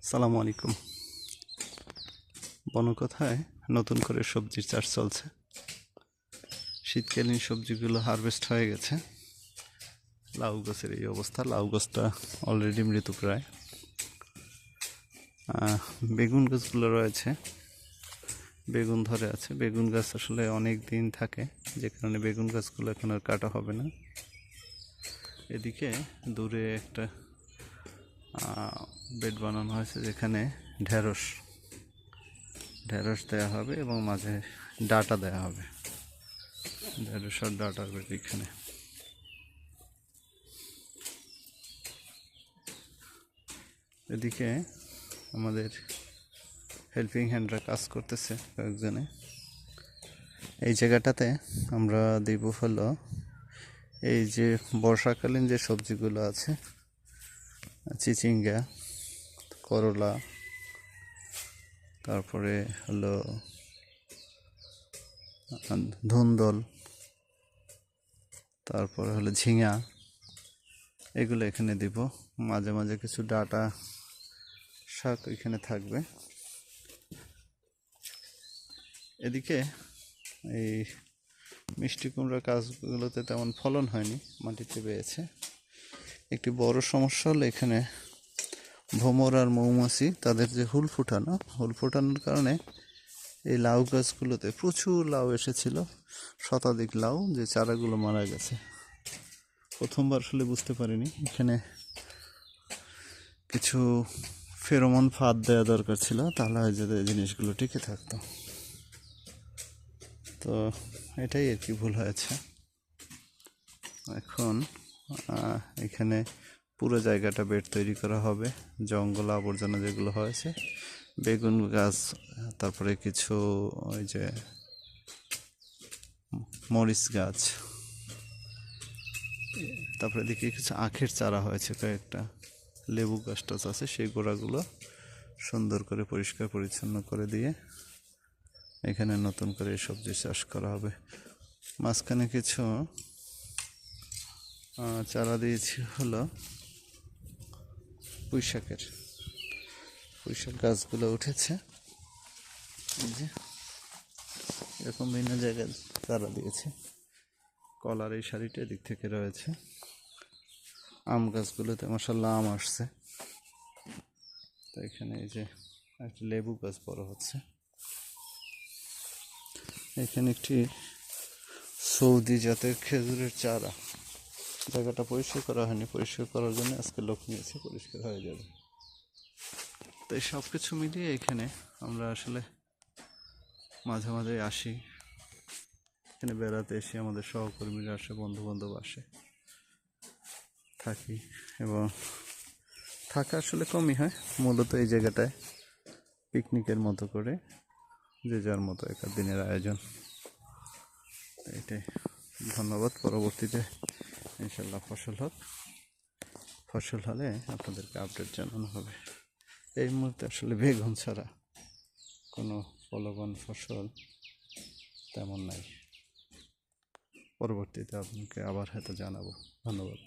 আসসালামু আলাইকুম। বনকথায় নতুন করে সবজির চাষ চলছে। শীতকালীন সবজিগুলো হারভেস্ট হয়ে গেছে। লাউ গাছের এই অবস্থা, লাউ গাছটা অলরেডি মৃতপ্রায়। বেগুন গাছগুলো রয়েছে, বেগুন ধরে আছে। বেগুন গাছ আসলে অনেক দিন থাকে, যে কারণে বেগুন গাছগুলো এখন আর কাটা হবে না। এদিকে দূরে একটা বেড বানানো হয়েছে, যেখানে ঢেঁড়স দেওয়া হবে এবং মাঝে ডাটা দেওয়া হবে। ঢেঁড়স আর ডাটার বেড এখানে। এদিকে আমাদের হেল্পিং হ্যান্ডরা কাজ করতেছে কয়েকজনে। এই জায়গাটাতে আমরা দিব হলো এই যে বর্ষাকালীন যে সবজিগুলো আছে, চিচিঙ্গা, করলা, তারপরে হলো ধুন্দল, তারপরে হলো ঝিঙা, এগুলো এখানে দিব। মাঝে মাঝে কিছু ডাটা শাক এখানে থাকবে। এদিকে এই মিষ্টি কুমড়ার গাছগুলোতে তেমন ফলন হয়নি, মাটিতে বেয়েছে। একটি বড় সমস্যা হলো এখানে ভ্রমর আর মৌমাছি, তাদের যে হুল ফোটানোর কারণে এই লাউ গাছগুলোতে প্রচুর লাউ এসেছিল, শতাধিক লাউ, যে চারাগুলো মারা গেছে। প্রথমবার আসলে বুঝতে পারিনি এখানে কিছু ফেরোমন ফাঁদ দেওয়া দরকার ছিল, তাহলে হয়তো এই জিনিসগুলো টিকে থাকতো। তো এটাই আর কি ভুল হয়েছে। এখন এখানে পুরো জায়গাটা বেড তৈরি করা হবে। জঙ্গল আবর্জনা যেগুলো হয়েছে, বেগুন গাছ, তারপরে কিছু ওই যে মরিচ গাছ, তারপরে দেখি কিছু আখের চারা হয়েছে কয়েকটা, লেবু গাছ টাছ আছে, সেই গোড়াগুলো সুন্দর করে পরিষ্কার পরিচ্ছন্ন করে দিয়ে এখানে নতুন করে সবজি চাষ করা হবে। মাঝখানে কিছু চারা দিয়েছি হলো পুঁইশাক গাছগুলো উঠেছে। এই যে এরকম বিভিন্ন জায়গায় চারা দিয়েছে। কলার এই সারিটা এদিক থেকে রয়েছে। আম গাছগুলোতে মাশাআল্লাহ আম আসছে। তো এখানে এই যে একটা লেবু গাছ বড় হচ্ছে। এখানে একটি সৌদি জাতের খেজুরের চারা, জায়গাটা পরিষ্কার করা হয়নি, পরিষ্কার করার জন্য আজকে লোক নিয়েছে, পরিষ্কার হয়ে যাবে। তো এই সব কিছু মিলিয়ে এখানে আমরা আসলে মাঝে মাঝে আসি, এখানে বেড়াতে এসে আমাদের সহকর্মীরা আসে, বন্ধুবান্ধব আসে, থাকি। এবং থাকা আসলে কমই হয়, মূলত এই জায়গাটায় পিকনিকের মতো করে যে যার মতো একটা দিনের আয়োজন। এটাই। ধন্যবাদ। পরবর্তীতে ইনশাল্লাহ ফসল হলে আপনাদেরকে আপডেট জানানো হবে। এই মুহূর্তে আসলে বেগুন ছাড়া কোনো ফলবান ফসল তেমন নাই। পরবর্তীতে আপনাকে আবার হয়তো জানাবো। ধন্যবাদ।